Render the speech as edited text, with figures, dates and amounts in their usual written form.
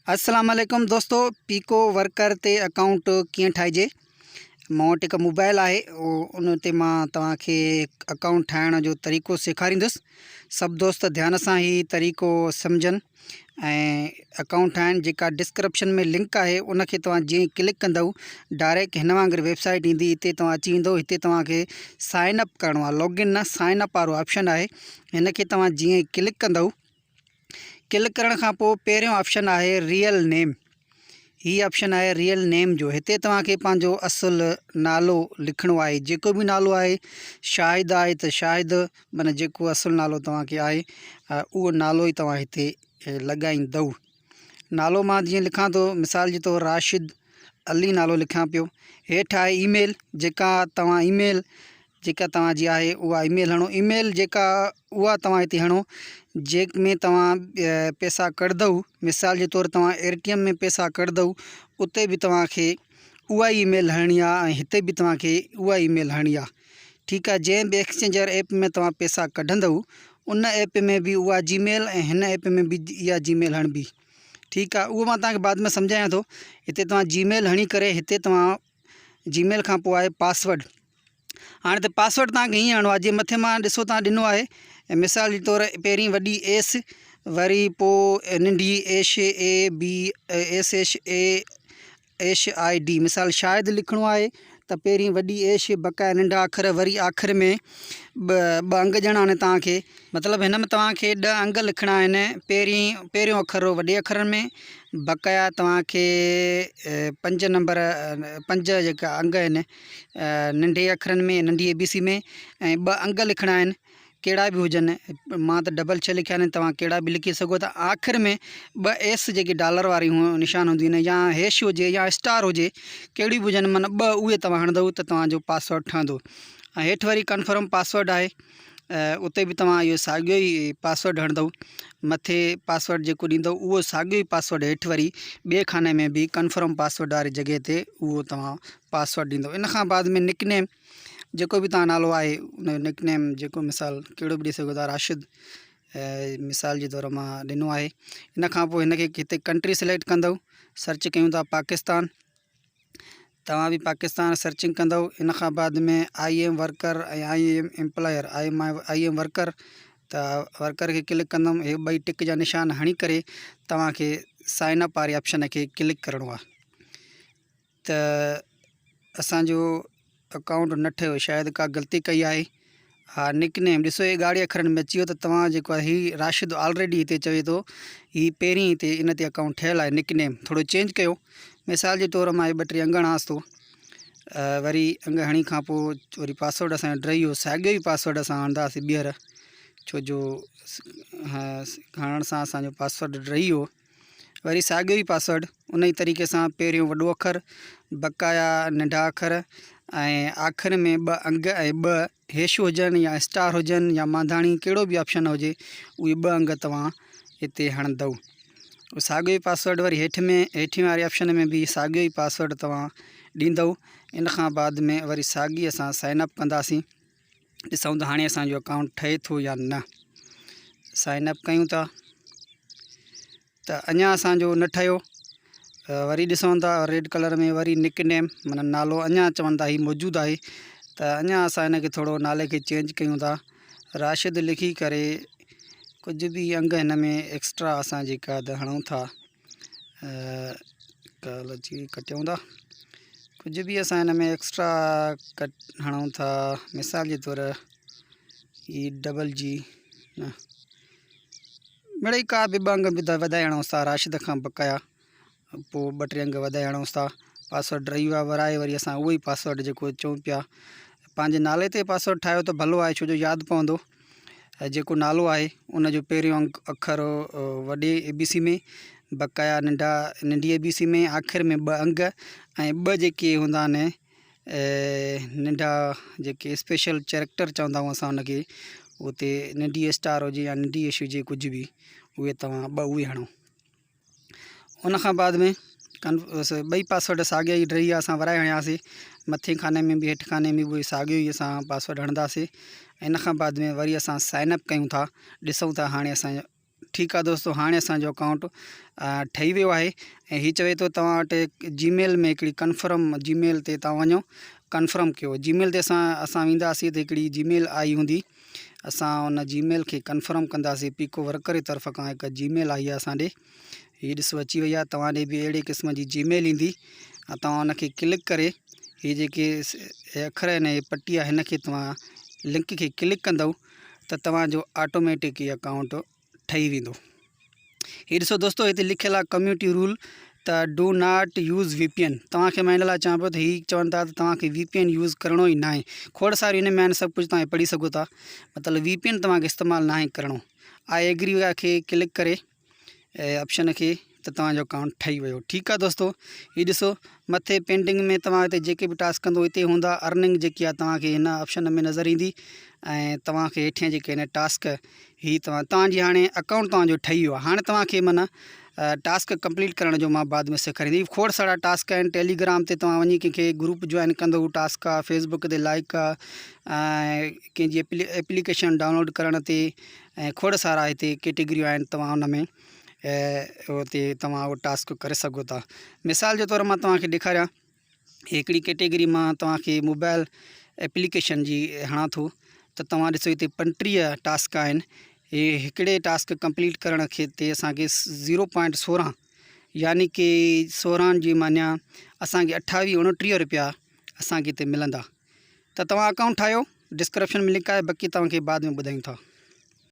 अस्सलाम वालेकुम दोस्तों, पीको वर्कर ते अकाउंट कीअं ठाहिजे। मूं वटि हिकु मोबाइल आहे, उन ते मां तव्हांखे अकाउंट ठाहिण जो तरीक़ो सेखारींदुसि। सभु दोस्त ध्यान सां ही तरीक़ो सम्झनि ऐं अकाउंट ठाहिनि। जेका डिस्क्रिप्शन में लिंक आहे उनखे तव्हां जीअं क्लिक कंदव डायरेक्ट हिन वांगुरु वेबसाइट ईंदी। हिते तव्हां अची वेंदो। हिते तव्हांखे साइन अप करिणो आहे, लॉगिन न साइन अप वारो ऑप्शन आहे। हिनखे तव्हां जीअं क्लिक कंदव, क्लिक करण खां पोइ पहिरियों ऑप्शन आहे रियल नेम। ही ऑप्शन आहे रियल नेम जो। हिते तव्हांखे पंहिंजो असुलु नालो लिखणो आहे। जेको बि नालो आहे, शाहिद आहे त शाहिद माना जेको असुलु नालो तव्हांखे आहे उहो नालो ई तव्हां हिते लॻाईंदव। नालो मां जीअं लिखां थो, मिसाल जे तौरु राशिद अली नालो लिखां पियो। हेठि आहे ईमेल, जेका तव्हां ईमेल जेका तव्हांजी आहे उहा ईमेल हणो। ईमेल जेका उहा तव्हां हिते हणो जंहिंमें तव्हां पैसा कढंदव। मिसाल जे तौरु तव्हां ATM में पैसा कढंदव, उते बि तव्हांखे उहा ई ईमेल हणणी आहे ऐं हिते बि तव्हांखे उहा ईमेल हणणी आहे। ठीकु आहे। जंहिं बि एक्सचेंजर ऐप में तव्हां पैसा कढंदव उन ऐप में बि उहा जीमेल ऐं हिन ऐप में बि इहा जीमेल हणबी। ठीकु आहे। उहो मां तव्हांखे बाद में सम्झायां थो। हिते तव्हां जीमेल हणी करे हिते तव्हां जीमेल खां पोइ आहे पासवर्ड। हाणे त पासवर्ड तव्हांखे हीअं हणिणो आहे जीअं मथे मां ॾिसो तव्हां ॾिनो आहे। मिसाल जे तौरु पहिरीं वॾी एस, वरी पोइ नंढी SHABSHAID। मिसाल शायदि लिखणो आहे त पहिरीं वॾी एश, बकाया नंढा अखर, वरी आख़िर में ॿ अंग ॼणा आहिनि तव्हांखे। मतिलबु हिन में तव्हांखे 10 अंग लिखणा आहिनि। पहिरियों अखर वॾे अखरनि में, बकाया तव्हांखे 5 नंबर 5 जेका अंग आहिनि नंढे अखरनि में, नंढी ABC में, ऐं 2 अंग लिखणा आहिनि कहिड़ा बि हुजनि। मां त डबल 6 लिखिया आहिनि, तव्हां कहिड़ा बि लिखी सघो था। आख़िर में 2 S जेके डॉलर वारी निशान हूंदियूं आहिनि, या हैश हुजे या स्टार हुजे, कहिड़ी बि हुजनि, माना 2 उहे तव्हां हणंदव त तव्हांजो पासवर्ड ठहंदो। ऐं हेठि वरी कन्फर्म पासवर्ड आहे, उते बि तव्हां इहो साॻियो ई पासवर्ड हणंदव। मथे पासवर्ड जेको ॾींदव उहो साॻियो ई पासवर्ड हेठि वरी ॿिए खाने में बि कन्फर्म पासवर्ड वारी जॻह ते उहो तव्हां पासवर्ड ॾींदव। इन खां बाद में निकनेम, जेको बि तव्हां नालो आहे उन निकनेम जेको मिसाल कहिड़ो बि ॾेई सघो था, राशिद मिसाल जे तौरु मां ॾिनो आहे। इन खां पोइ हिनखे हिते कंट्री सिलेक्ट कंदव। सर्च कयूं था पाकिस्तान, तव्हां बि पाकिस्तान सर्चिंग कंदव। इन खां बाद में I am वर्कर ऐं I am employer, I am worker, त वर्कर खे क्लिक कंदुमि। हे 2 टिक जा निशान हणी करे तव्हांखे साइन अप वारे ऑप्शन खे क्लिक करिणो आहे। त असांजो अकाउंट न ठहियो, शायदि का ग़लती कई आहे। हा, निकनेम ॾिसो, हे ॻाढ़े अखरनि में अची वियो। त तव्हां जेको आहे हीउ राशिद ऑलरेडी हिते चवे थो, हीउ पहिरीं हिते इन ते अकाउंट ठहियलु आहे। निकनेम थोरो चेंज कयो। मिसाल जे तौरु मां 2-3 अंग हणांसि थो। वरी अंग हणी खां पोइ वरी पासवर्ड असांजो ड्राई हो, साॻियो ई पासवर्ड असां हणंदासीं ॿीहर, छो जो हणण सां असांजो पासवर्ड ड्राई हो। वरी साॻियो ई पासवर्ड उन ई तरीक़े सां, पहिरियों वॾो अखर, बकाया नंढा अखर, ऐं आख़िर में 2 अंग ऐं 2 हैश हुजनि या स्टार हुजनि या मांधाणी, कहिड़ो बि ऑप्शन हुजे, उहे 2 अंग तव्हां हिते हणंदव। साॻियो ई पासवर्ड वरी हेठि वारे ऑप्शन में बि साॻियो ई पासवर्ड तव्हां ॾींदव। इन खां बाद में वरी साॻी असां साइन अप कंदासीं। ॾिसूं था हाणे असांजो अकाउंट ठहे थो या न। साइन अप कयूं था त अञा असांजो न ठहियो। वरी ॾिसूं था रेड कलर में वरी निकनेम माना नालो अञा चवनि था ही मौजूदु आहे। त अञा असां हिनखे थोरो नाले खे चेंज कयूं था। राशिद लिखी करे कुझु बि अंग हिन में एक्स्ट्रा असां जेका हणूं था, कटियूं था, कुझु बि असां हिन में एक्स्ट्रा हणूं था। मिसाल जे तौरु ही DG न, मिड़ई का बि 2 अंग बि वधाए हणूंसि था राशिद खां बकाया, पोइ 2-3 अंग वधाए हणूंसि था। पासवर्ड रही वियो आहे, वराए वरी असां उहो ई पासवर्ड जेको चऊं पिया पंहिंजे नाले ते पासवर्ड ठाहियो त भलो आहे, छो जो यादि पवंदो। जेको नालो आहे उनजो पहिरियों अखर वॾे ABC में, बकाया नंढी ABC में, आख़िर में 2 अंग ऐं 2 जेके हूंदा आहिनि नंढा जेके स्पेशल कैरेक्टर चवंदा आहियूं असां उनखे, उते नंढी स्टार हुजे या नंढी एश हुजे, कुझु बि उहे तव्हां 2 उहे हणो। उन खां बाद में 2 पासवर्ड साॻिया ई रही आहे, असां वराए हणियासीं। मथे खाने में बि हेठि खाने में बि साॻियो ई असां पासवर्ड हणंदासीं। इन खां बाद में वरी असां साइन अप कयूं था। ॾिसूं था हाणे असांजो ठीक है दोस्तों, हाँ असो अकाउंट ठही वो है। ये चवे तो तव्हां वटि जीमेल में हिकिड़ी कन्फर्म जीमेल ते तव्हां वञो, कन्फर्म कयो। जीमेल ते असां वेंदासीं त हिकिड़ी जीमेल आई हूंदी, असां उन जीमेल के कन्फर्म कंदासीं। पीको वर्कर जी तरफ़ खां हिकु जीमेल आई आहे असां ॾे, हीअ ॾिसो अची वई आहे। तव्हां ॾे बि अहिड़े क़िस्म जी जीमेल ईंदी, तव्हां उनखे क्लिक करे ये जेके अखर आहिनि, ये पट्टी आहे, हिन खे तव्हां लिंक के क्लिक कंदव त तव्हांजो ऑटोमेटिक ये अकाउंट ठही वेंदो। ये ॾिसो दोस्तों, हिते लिखियल आहे कम्यूनिटी रूल त डू नॉट यूज़ VPN। तव्हांखे मां हिन लाइ चवां पियो त हीअ चवनि था त तव्हांखे VPN यूज़ करिणो ई न आहे। खोड़ सारियूं हिन में आहिनि, सभु कुझु तव्हां पढ़ी सघो था। मतिलबु VPN तव्हांखे इस्तेमालु न आहे करिणो। आई एग्री खे क्लिक करे ऑप्शन के तो तव्हांजो अकाउंट ठही वियो। ठीक है दोस्तों, ये ॾिसो मथे पेंडिंग में तव्हां हिते जेके भी टास्क कंदो हिते हूंदा। अर्निंग जेकी आहे तव्हांखे हिन ऑप्शन में नज़र ईंदी ऐं तव्हांखे हेठियां जेके आहिनि टास्क ही तव्हांजी हाणे अकाउंट तव्हांजो ठही वियो आहे। हाणे तव्हांखे माना टास्क कंप्लीट करण जो मां बाद में सेखारींदी। खोड़ सारा टास्क आहिनि। टेलीग्राम ते तव्हां वञी कंहिंखे ग्रुप ज्वाइन कंदो हू टास्क आहे, फेसबुक ते लाइक आहे, कंहिंजी एप्लीकेशन डाउनलोड करण ते, ऐं खोड़ सारा हिते कैटेगरियूं आहिनि। तव्हां हुन में उते तव्हां वो टास्क करे सघो था। मिसाल जे तौर मां तव्हांखे ॾेखारियां, हिकिड़ी कैटेगरी मां तव्हांखे मोबाइल एप्लीकेशन जी हणा थो त तव्हां ॾिसो हिते 35 टास्क आहिनि। ये हिकिड़े टास्क कंप्लीट करण खे ते असांखे 0.16 यानी कि 16 जी मान्या असांखे 28-29 रुपया असांखे हिते मिलंदा। त तव्हां अकाउंट ठाहियो, डिस्क्रिप्शन में लिंक आहे, बाक़ी तव्हांखे बाद में ॿुधायूं था।